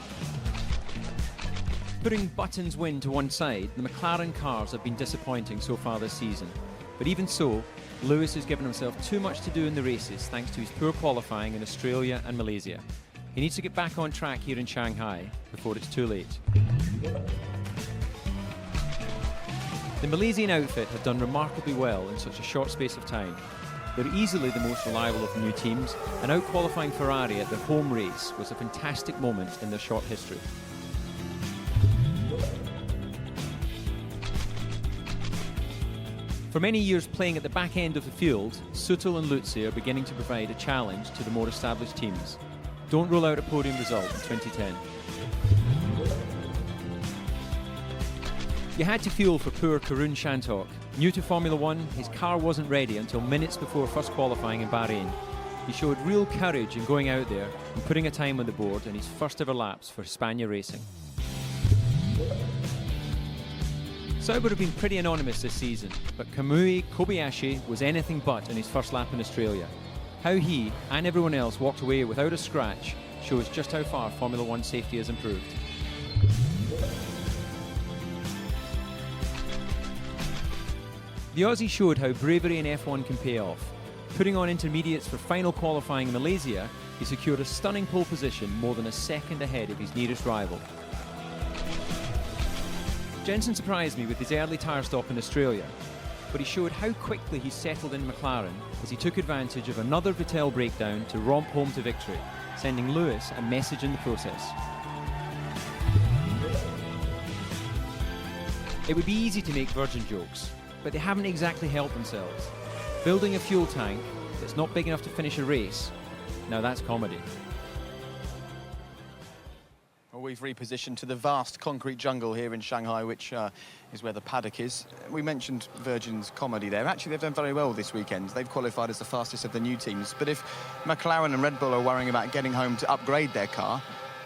Putting Button's win to one side, the McLaren cars have been disappointing so far this season. But even so, Lewis has given himself too much to do in the races thanks to his poor qualifying in Australia and Malaysia. He needs to get back on track here in Shanghai before it's too late. The Malaysian outfit have done remarkably well in such a short space of time. They're easily the most reliable of the new teams, and out-qualifying Ferrari at their home race was a fantastic moment in their short history. For many years playing at the back end of the field, Suttel and Lutzi are beginning to provide a challenge to the more established teams. Don't rule out a podium result in 2010. You had to feel for poor Karun Shantok. New to Formula One, his car wasn't ready until minutes before first qualifying in Bahrain. He showed real courage in going out there and putting a time on the board in his first ever laps for Hispania Racing. Sauber have been pretty anonymous this season, but Kamui Kobayashi was anything but in his first lap in Australia. How he and everyone else walked away without a scratch shows just how far Formula One safety has improved. The Aussie showed how bravery in F1 can pay off. Putting on intermediates for final qualifying in Malaysia, he secured a stunning pole position more than a second ahead of his nearest rival. Jenson surprised me with his early tyre stop in Australia. but he showed how quickly he settled in McLaren as he took advantage of another Vettel breakdown to romp home to victory, sending Lewis a message in the process. It would be easy to make Virgin jokes, but they haven't exactly helped themselves. Building a fuel tank that's not big enough to finish a race, now that's comedy. Well, we've repositioned to the vast concrete jungle here in Shanghai, which is where the paddock is. We mentioned Virgin's comedy there. Actually, they've done very well this weekend. They've qualified as the fastest of the new teams. But if McLaren and Red Bull are worrying about getting home to upgrade their car,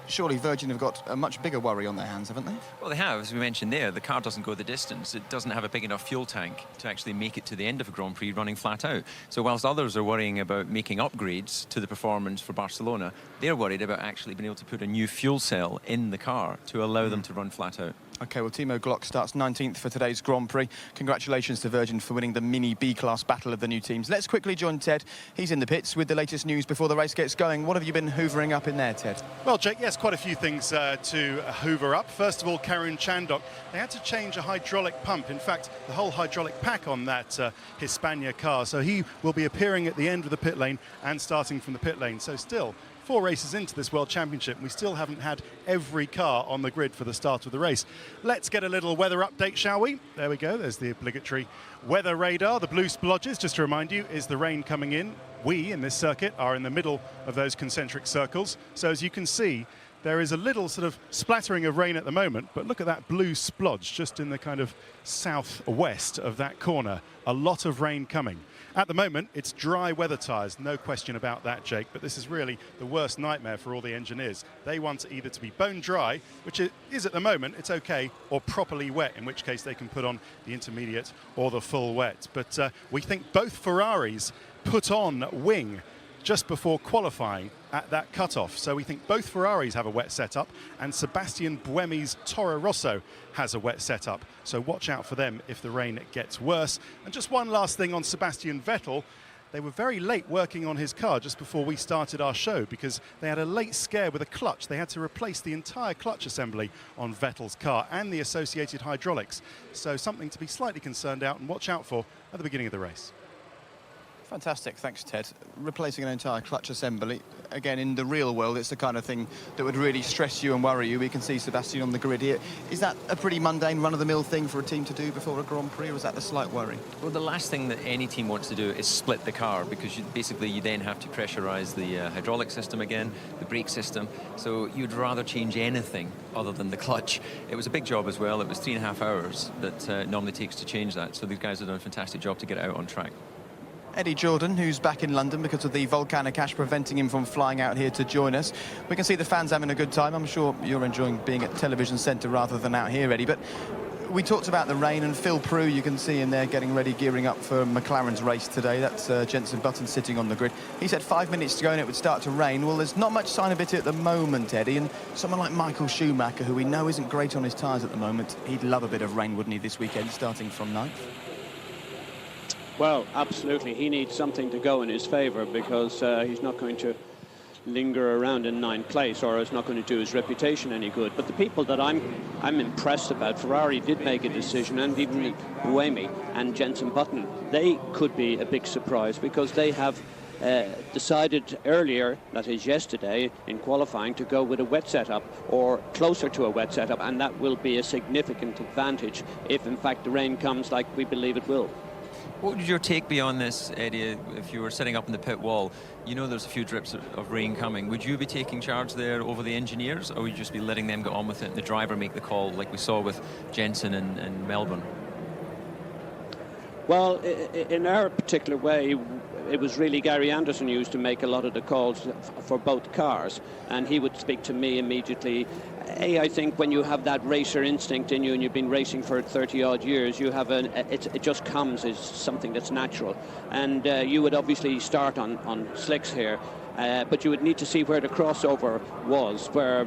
surely Virgin have got a much bigger worry on their hands, haven't they? Well, they have, as we mentioned there. The car doesn't go the distance. It doesn't have a big enough fuel tank to actually make it to the end of a Grand Prix running flat out. So whilst others are worrying about making upgrades to the performance for Barcelona, they're worried about actually being able to put a new fuel cell in the car to allow them to run flat out. OK, well, Timo Glock starts 19th for today's Grand Prix. Congratulations to Virgin for winning the mini B-class battle of the new teams. Let's quickly join Ted. He's in the pits with the latest news before the race gets going. What have you been hoovering up in there, Ted? Well, Jake, yes, quite a few things to hoover up. First of all, Karun Chandok, they had to change a hydraulic pump. In fact, the whole hydraulic pack on that Hispania car. So he will be appearing at the end of the pit lane and starting from the pit lane. So still 4 races into this World Championship, and we still haven't had every car on the grid for the start of the race. Let's get a little weather update, shall we? There we go, there's the obligatory weather radar. The blue splodges, just to remind you, is the rain coming in. We, in this circuit, are in the middle of those concentric circles. So as you can see, there is a little sort of splattering of rain at the moment, but look at that blue splodge just in the kind of southwest of that corner. A lot of rain coming. At the moment, it's dry weather tyres, no question about that, Jake, but this is really the worst nightmare for all the engineers. They want it either to be bone dry, which it is at the moment, it's okay, or properly wet, in which case they can put on the intermediate or the full wet. But we think both Ferraris put on wing just before qualifying at that cutoff. So we think both Ferraris have a wet setup, and Sebastian Buemi's Toro Rosso has a wet setup. So watch out for them if the rain gets worse. And just one last thing on Sebastian Vettel. They were very late working on his car just before we started our show because they had a late scare with a clutch. They had to replace the entire clutch assembly on Vettel's car and the associated hydraulics. So something to be slightly concerned out and watch out for at the beginning of the race. Fantastic, thanks Ted. Replacing an entire clutch assembly, again in the real world it's the kind of thing that would really stress you and worry you. We can see Sebastian on the grid here. Is that a pretty mundane run-of-the-mill thing for a team to do before a Grand Prix, or is that the slight worry? Well, the last thing that any team wants to do is split the car, because you then have to pressurise the hydraulic system again, the brake system, so you'd rather change anything other than the clutch. It was a big job as well. It was 3.5 hours that it normally takes to change that, so these guys have done a fantastic job to get it out on track. Eddie Jordan, who's back in London because of the volcanic ash preventing him from flying out here to join us. We can see the fans having a good time. I'm sure you're enjoying being at Television Centre rather than out here, Eddie. But we talked about the rain, and Phil Prue, you can see in there getting ready, gearing up for McLaren's race today. That's Jenson Button sitting on the grid. He said 5 minutes to go and it would start to rain. Well, there's not much sign of it at the moment, Eddie. And someone like Michael Schumacher, who we know isn't great on his tyres at the moment, he'd love a bit of rain, wouldn't he, this weekend, starting from 9th? Well, absolutely. He needs something to go in his favour, because he's not going to linger around in 9th place, or it's not going to do his reputation any good. But the people that I'm impressed about, Ferrari did make a decision, and even Buemi and Jenson Button, they could be a big surprise, because they have decided earlier, that is yesterday, in qualifying, to go with a wet setup or closer to a wet setup, and that will be a significant advantage if in fact the rain comes like we believe it will. What would your take be on this, Eddie, if you were sitting up in the pit wall? You know there's a few drips of rain coming. Would you be taking charge there over the engineers, or would you just be letting them get on with it and the driver make the call, like we saw with Jenson in Melbourne? Well, in our particular way, it was really Gary Anderson who used to make a lot of the calls for both cars, and he would speak to me immediately. I think when you have that racer instinct in you, and you've been racing for 30-odd years, you have it just comes as something that's natural. And you would obviously start on slicks here, but you would need to see where the crossover was, where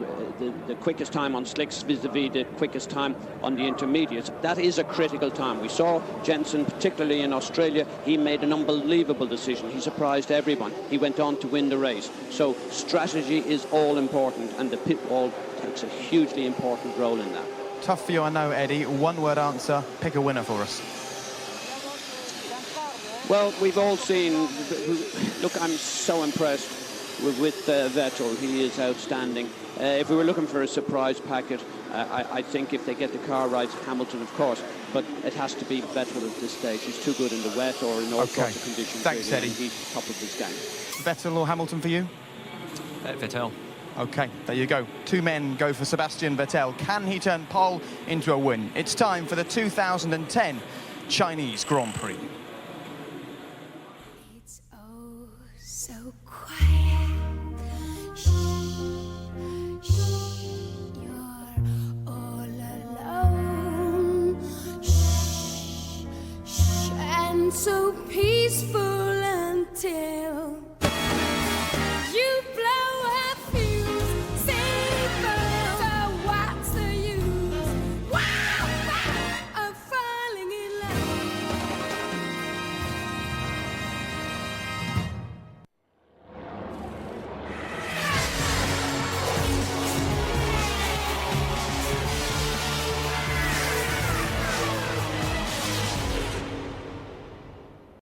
the quickest time on slicks vis-a-vis the quickest time on the intermediates. That is a critical time. We saw Jenson, particularly in Australia, he made an unbelievable decision. He surprised everyone. He went on to win the race. So strategy is all important, and the pit wall takes a hugely important role in that. Tough for you, I know, Eddie. One-word answer, pick a winner for us. Well, we've all seen, look, I'm so impressed with Vettel. He is outstanding. If we were looking for a surprise packet, I think if they get the car right, Hamilton, of course, but it has to be Vettel at this stage. He's too good in the wet or in all sorts of conditions. Thanks, really, Eddie. and he's top of his game. Vettel or Hamilton for you? Vettel. Okay, there you go. Two men go for Sebastian Vettel. Can he turn pole into a win? It's time for the 2010 Chinese Grand Prix. It's oh so quiet.